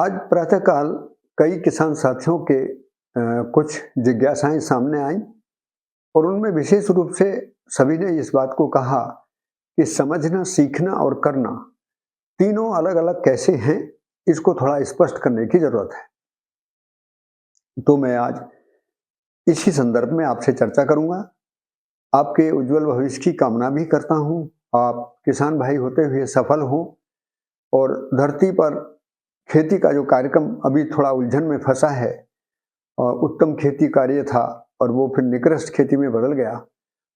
आज प्रातःकाल कई किसान साथियों के कुछ जिज्ञासाएं सामने आईं और उनमें विशेष रूप से सभी ने इस बात को कहा कि समझना, सीखना और करना तीनों अलग-अलग कैसे हैं, इसको थोड़ा स्पष्ट करने की जरूरत है। तो मैं आज इसी संदर्भ में आपसे चर्चा करूंगा। आपके उज्जवल भविष्य की कामना भी करता हूं। आप किसान भाई होते हुए सफल हों और धरती पर खेती का जो कार्यक्रम अभी थोड़ा उलझन में फंसा है और उत्तम खेती कार्य था और वो फिर निकृष्ट खेती में बदल गया।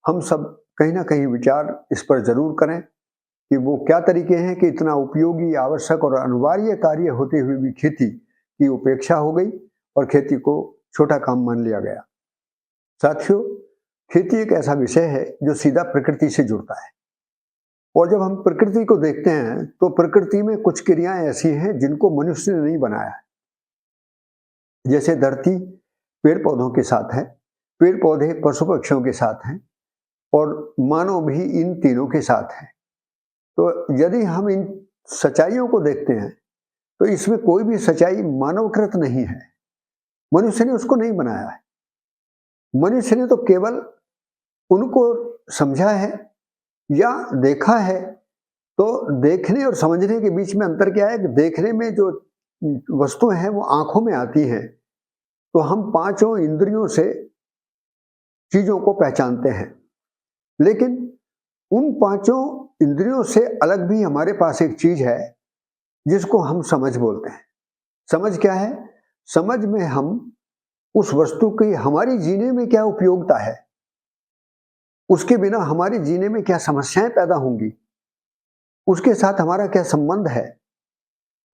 हम सब कहीं ना कहीं विचार इस पर जरूर करें कि वो क्या तरीके हैं कि इतना उपयोगी, आवश्यक और अनिवार्य कार्य होते हुए भी खेती की उपेक्षा हो गई और खेती को छोटा काम मान लिया गया। साथियों, खेती एक ऐसा विषय है जो सीधा प्रकृति से जुड़ता है और जब हम प्रकृति को देखते हैं तो प्रकृति में कुछ क्रियाएं ऐसी हैं जिनको मनुष्य ने नहीं बनाया है। जैसे धरती पेड़ पौधों के साथ है, पेड़ पौधे पशु पक्षियों के साथ हैं और मानव भी इन तीनों के साथ है। तो यदि हम इन सच्चाइयों को देखते हैं तो इसमें कोई भी सच्चाई मानवकृत नहीं है। मनुष्य ने उसको नहीं बनाया है। मनुष्य ने तो केवल उनको समझा है या देखा है। तो देखने और समझने के बीच में अंतर क्या है कि देखने में जो वस्तुएं हैं वो आंखों में आती हैं, तो हम पांचों इंद्रियों से चीजों को पहचानते हैं। लेकिन उन पांचों इंद्रियों से अलग भी हमारे पास एक चीज है जिसको हम समझ बोलते हैं। समझ क्या है? समझ में हम उस वस्तु की हमारी जीने में क्या उपयोगिता है, उसके बिना हमारे जीने में क्या समस्याएं पैदा होंगी, उसके साथ हमारा क्या संबंध है,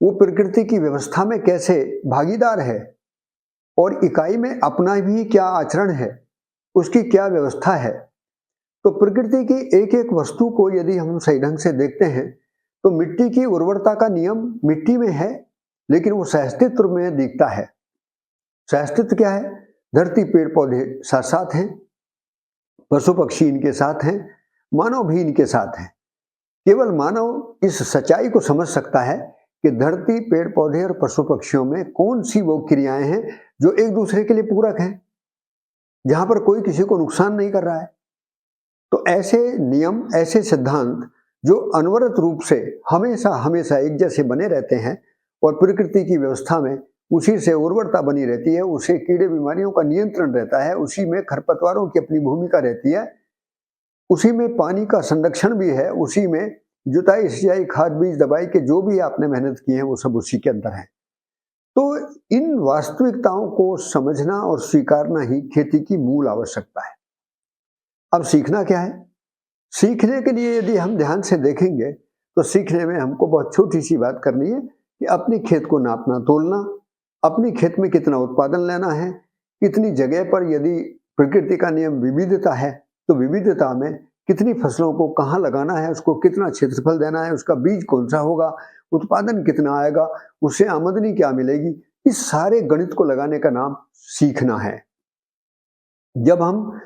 वो प्रकृति की व्यवस्था में कैसे भागीदार है और इकाई में अपना भी क्या आचरण है, उसकी क्या व्यवस्था है। तो प्रकृति की एक एक वस्तु को यदि हम सही ढंग से देखते हैं तो मिट्टी की उर्वरता का नियम मिट्टी में है, लेकिन वो सहअस्तित्व में दिखता है। सहअस्तित्व क्या है? धरती पेड़ पौधे साथ साथ हैं, पशु पक्षी इनके साथ हैं, मानव भी इनके साथ हैं। केवल मानव इस सच्चाई को समझ सकता है कि धरती, पेड़ पौधे और पशु पक्षियों में कौन सी वो क्रियाएं हैं जो एक दूसरे के लिए पूरक हैं, जहां पर कोई किसी को नुकसान नहीं कर रहा है। तो ऐसे नियम, ऐसे सिद्धांत जो अनवरत रूप से हमेशा हमेशा एक जैसे बने रहते हैं और प्रकृति की व्यवस्था में उसी से उर्वरता बनी रहती है, उसे कीड़े बीमारियों का नियंत्रण रहता है, उसी में खरपतवारों की अपनी भूमिका रहती है, उसी में पानी का संरक्षण भी है, उसी में जुताई, सिंचाई, खाद, बीज, दवाई के जो भी आपने मेहनत की है वो सब उसी के अंदर है। तो इन वास्तविकताओं को समझना और स्वीकारना ही खेती की मूल आवश्यकता है। अब सीखना क्या है? सीखने के लिए यदि हम ध्यान से देखेंगे तो सीखने में हमको बहुत छोटी सी बात करनी है कि अपनी खेत को नापना, तोलना, अपनी खेत में कितना उत्पादन लेना है, कितनी जगह पर यदि प्रकृति का नियम विविधता है तो विविधता में कितनी फसलों को कहाँ लगाना है, उसको कितना क्षेत्रफल देना है, उसका बीज कौन सा होगा, उत्पादन कितना आएगा, उससे आमदनी क्या मिलेगी, इस सारे गणित को लगाने का नाम सीखना है। जब हम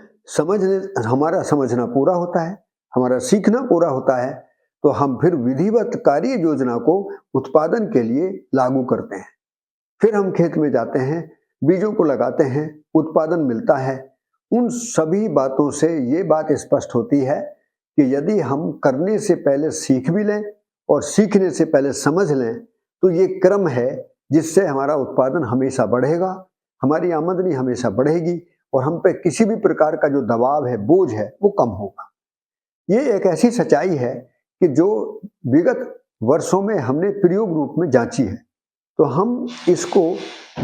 हमारा समझना पूरा होता है, हमारा सीखना पूरा होता है, तो हम फिर विधिवत कार्य योजना को उत्पादन के लिए लागू करते हैं। फिर हम खेत में जाते हैं, बीजों को लगाते हैं, उत्पादन मिलता है। उन सभी बातों से ये बात स्पष्ट होती है कि यदि हम करने से पहले सीख भी लें और सीखने से पहले समझ लें तो ये क्रम है जिससे हमारा उत्पादन हमेशा बढ़ेगा, हमारी आमदनी हमेशा बढ़ेगी और हम पे किसी भी प्रकार का जो दबाव है, बोझ है, वो कम होगा। ये एक ऐसी सच्चाई है कि जो विगत वर्षों में हमने प्रयोग रूप में जांची है। तो हम इसको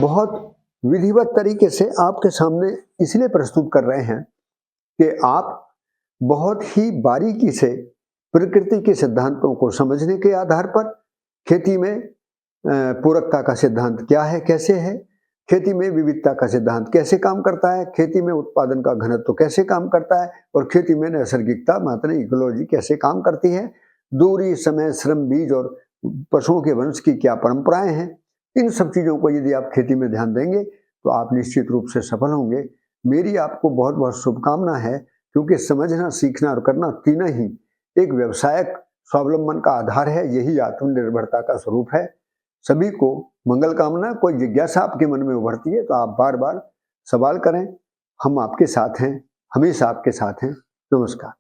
बहुत विधिवत तरीके से आपके सामने इसलिए प्रस्तुत कर रहे हैं कि आप बहुत ही बारीकी से प्रकृति के सिद्धांतों को समझने के आधार पर खेती में पूरकता का सिद्धांत क्या है, कैसे है, खेती में विविधता का सिद्धांत कैसे काम करता है, खेती में उत्पादन का घनत्व कैसे काम करता है और खेती में नैसर्गिकता, मात्रा, इकोलॉजी कैसे काम करती है, दूरी, समय, श्रम, बीज और पशुओं के वंश की क्या परंपराएं हैं। इन सब चीजों को यदि आप खेती में ध्यान देंगे तो आप निश्चित रूप से सफल होंगे। मेरी आपको बहुत बहुत शुभकामना है, क्योंकि समझना, सीखना और करना तीनों ही एक व्यवसायिक स्वावलंबन का आधार है। यही आत्मनिर्भरता का स्वरूप है। सभी को मंगल कामना। कोई जिज्ञासा आपके मन में उभरती है तो आप बार बार सवाल करें, हम आपके साथ हैं, हमेशा आपके साथ हैं। नमस्कार।